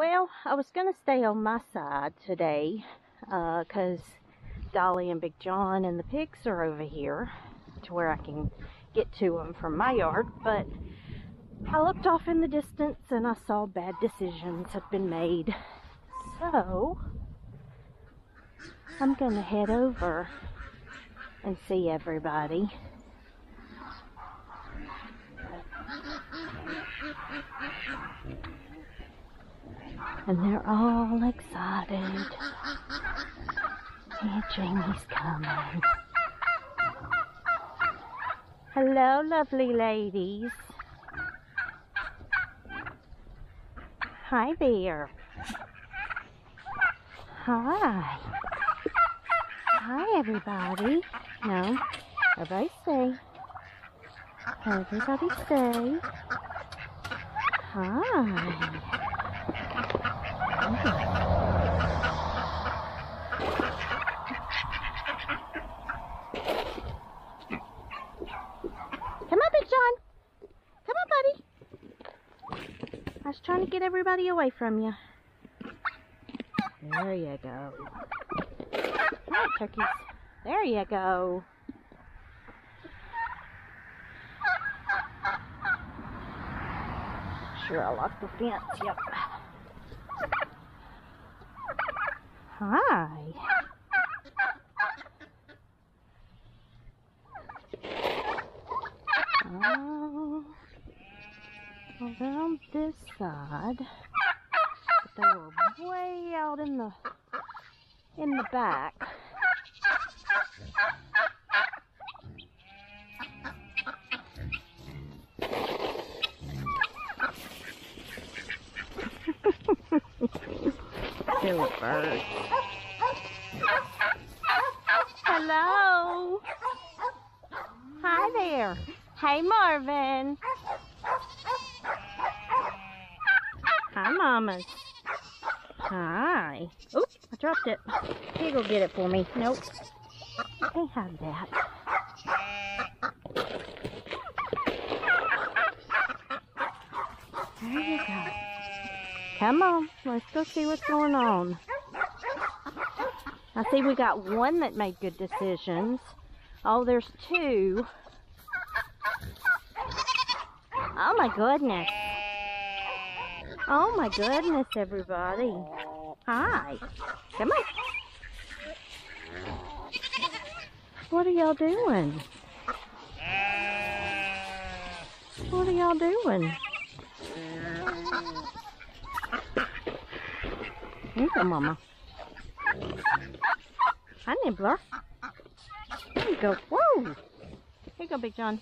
Well, I was going to stay on my side today because Dolly and Big John and the pigs are over here to where I can get to them from my yard, but I looked off in the distance and I saw bad decisions had been made. So I'm going to head over and see everybody. And they're all excited. Aunt Jamie's coming. Hello, lovely ladies. Hi there. Hi. Hi, everybody. No, everybody stay. Everybody stay. Hi. Come on, Big John. Come on, buddy. I was trying to get everybody away from you. There you go. All right, turkeys. There you go. Sure, I locked the fence. Yep. Hi. Oh, well, they're on this side, but they were way out in the back. Silly birds. Hello. Hi there. Hey, Marvin. Hi, mamas. Hi. Oops, I dropped it. Here, go get it for me. Nope. You can't have that. There you go. Come on, let's go see what's going on. I see we got one that made good decisions. Oh, there's two. Oh my goodness. Oh my goodness, everybody. Hi. Come on. What are y'all doing? What are y'all doing? Here you go, Mama. Hi, Nibbler. There you go. Whoa! Here you go, Big John.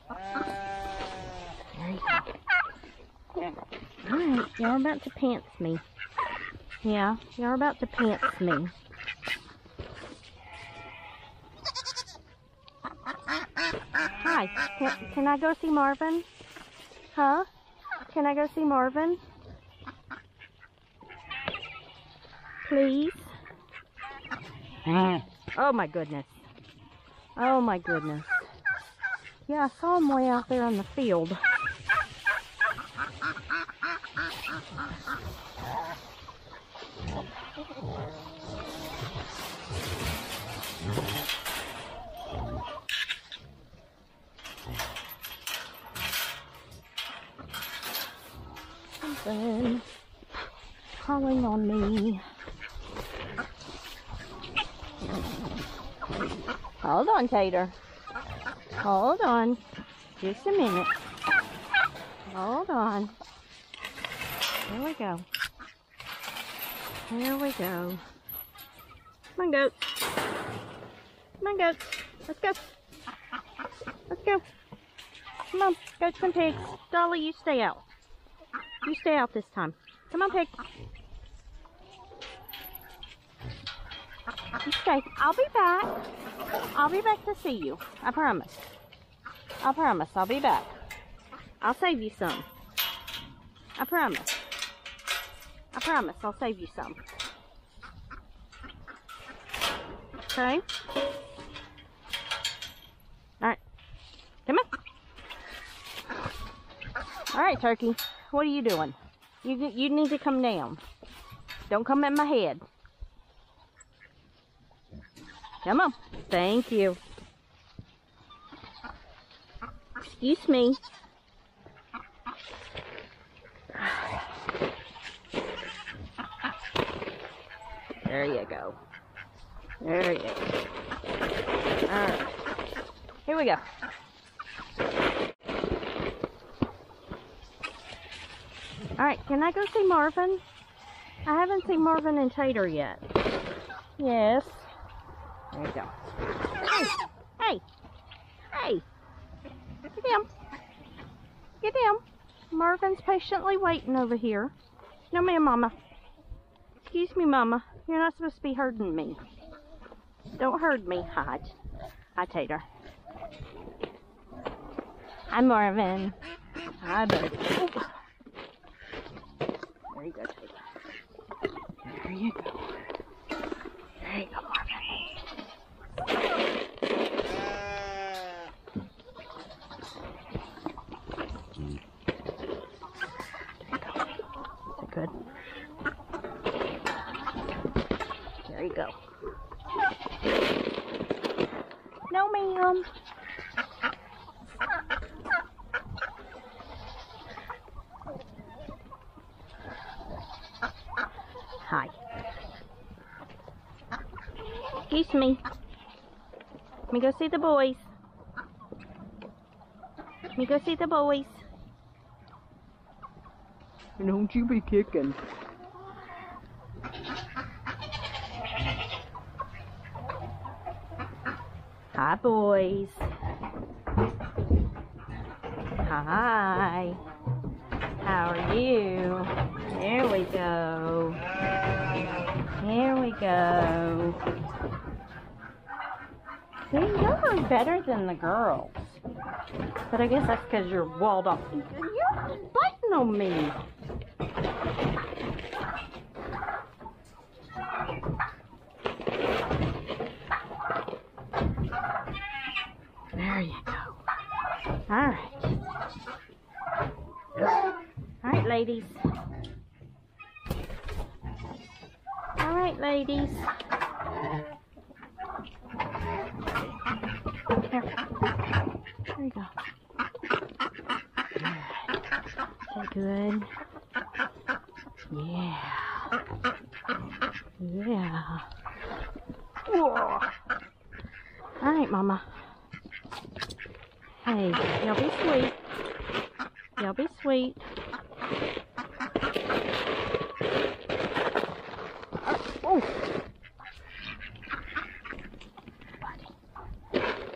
There you go. Alright, y'all about to pants me. Yeah, y'all about to pants me. Hi, can I go see Marvin? Huh? Can I go see Marvin? Please? Oh my goodness. Oh my goodness. Yeah, I saw him way out there on the field. Something crawling on me. Hold on, Tater. Hold on. Just a minute. Hold on. Here we go. Here we go. Come on, goats. Come on, goats. Let's go. Let's go. Come on, goats and pigs. Dolly, you stay out. You stay out this time. Come on, pig. You stay. I'll be back. I'll be back to see you. I promise. I promise. I'll be back. I'll save you some. I promise. I promise. I'll save you some. Okay? Alright. Come on. Alright, turkey. What are you doing? You need to come down. Don't come at my head. Come on. Thank you. Excuse me. There you go. There you go. Alright. Here we go. Alright, can I go see Marvin? I haven't seen Marvin and Tater yet. Yes. There you go. Hey! Hey! Hey! Get down. Get down. Marvin's patiently waiting over here. No, ma'am, Mama. Excuse me, Mama. You're not supposed to be hurting me. Don't hurt me. Hi. Hi, Tater. Hi, Marvin. Hi, buddy. Oh. There you go, Tater. There you go. There you go, Marvin. Good. There you go. No, ma'am. Hi. Excuse me. Let me go see the boys. Let me go see the boys. Don't you be kicking. Hi, boys. Hi. How are you? There we go. Here we go. See, you're better than the girls. But I guess that's because you're walled off. You're biting on me. There you go. Alright. Alright, ladies. Alright, ladies. There you go. Okay, good. Yeah. Yeah. Whoa. Alright, Mama. Hey, y'all be sweet. Y'all be sweet. Oh.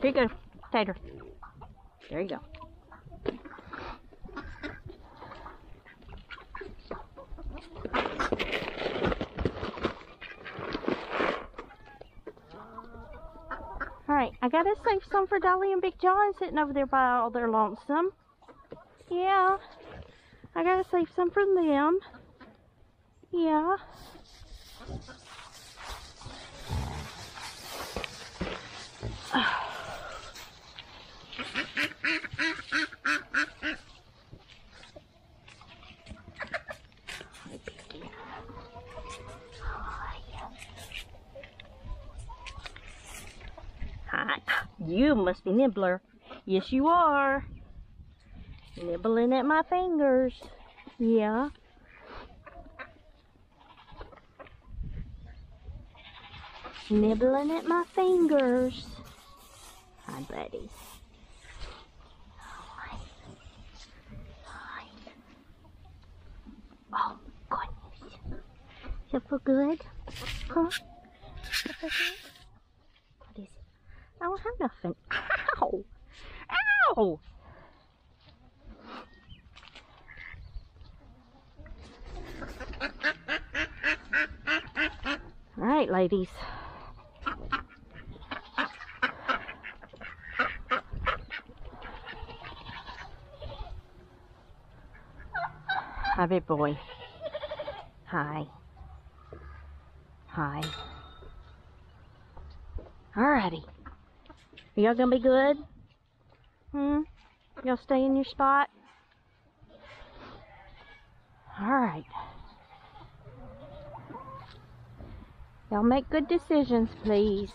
Here you go, Tater. There you go. Alright, I gotta save some for Dolly and Big John sitting over there by all their lonesome. Yeah. I gotta save some for them. Yeah. Hi. You must be Nibbler. Yes, you are. Nibbling at my fingers. Yeah. Nibbling at my fingers. Hi, buddy. Hi. Hi. Oh, goodness. You feel good? Huh? You feel good? What is it? I don't have nothing. Ow! Ow! All right, ladies. Hi, big boy. Hi. Hi. Alrighty. Y'all gonna be good? Y'all stay in your spot? Alright. Y'all make good decisions, please.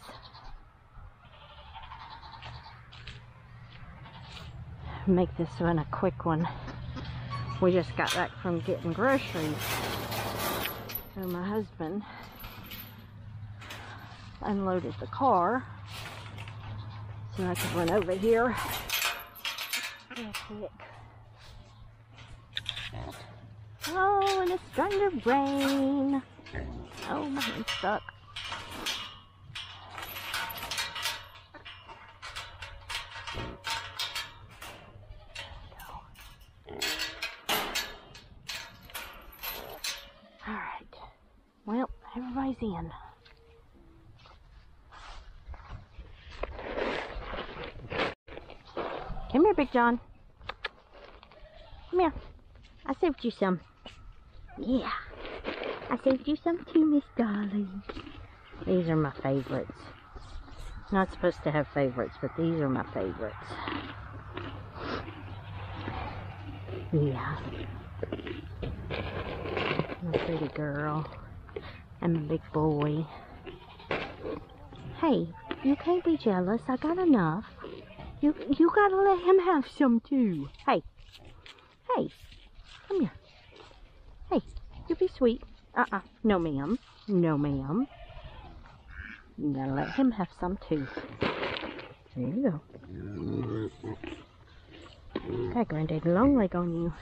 Make this one a quick one. We just got back from getting groceries. So my husband unloaded the car so I could run over here real quick. Oh, and it's starting to rain. Oh, my hand's stuck. Alright. Well, everybody's in. Come here, Big John. Come here. I saved you some. Yeah. I saved you some too, Miss Dolly. These are my favorites. Not supposed to have favorites, but these are my favorites. Yeah. I'm a pretty girl. I'm a big boy. Hey, you can't be jealous. I got enough. You gotta let him have some too. Hey. Hey. Come here. Hey, you be sweet. No ma'am. No ma'am. You gotta let him have some too. There you go. Got Granddaddy Longleg on you.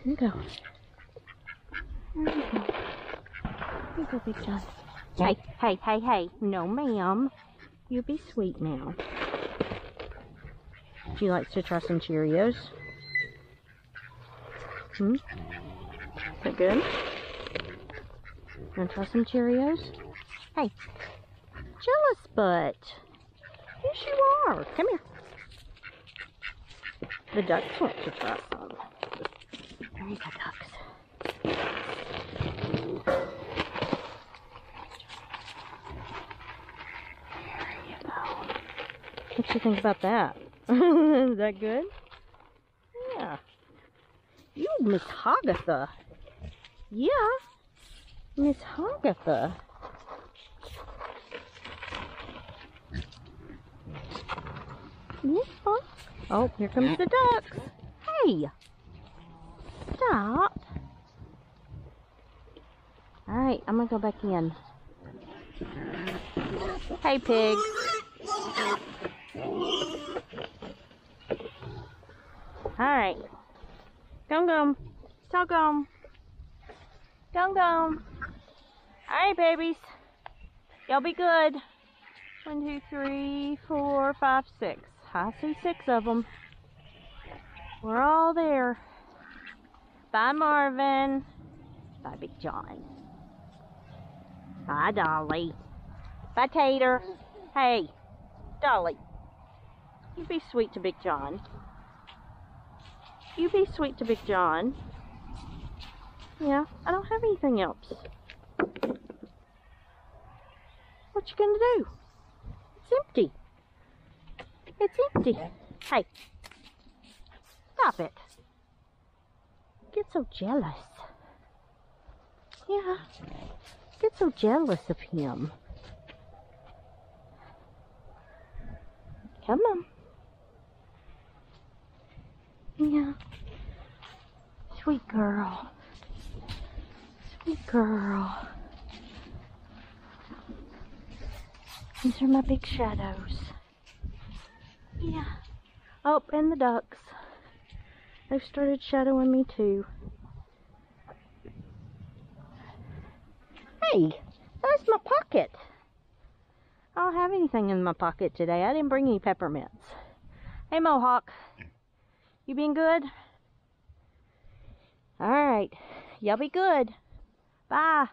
Here you go. There you go. Here you go, Big John. Hey, hey, hey, hey. No ma'am. You be sweet now. She likes to try some Cheerios. Hmm? Is that good? Wanna try some Cheerios? Hey, jealous butt. Yes, you are. Come here. The ducks want to try some. There you go, ducks. There you go. What do you think about that? Is that good? Yeah. You, Miss Hogatha. Yeah. Miss Hogatha. Yeah. Oh, here comes the ducks. Hey. Stop. Alright, I'm gonna go back in. Hey, pigs. Alright. Gum gum. Tell gum. Gum gum. Alright, babies. Y'all be good. 1, 2, 3, 4, 5, 6. I see 6 of them. We're all there. Bye, Marvin. Bye, Big John. Bye, Dolly. Bye, Tater. Hey, Dolly. You be sweet to Big John. You be sweet to Big John. Yeah, I don't have anything else. What you gonna do? It's empty. It's empty. Hey, stop it. Get so jealous. Yeah, get so jealous of him. Come on. Yeah. Sweet girl. Sweet girl. These are my big shadows. Yeah. Oh, and the ducks. They've started shadowing me too. Hey, that's my pocket. I don't have anything in my pocket today. I didn't bring any peppermints. Hey, Mohawk. You been good? Alright. Y'all be good. Bye.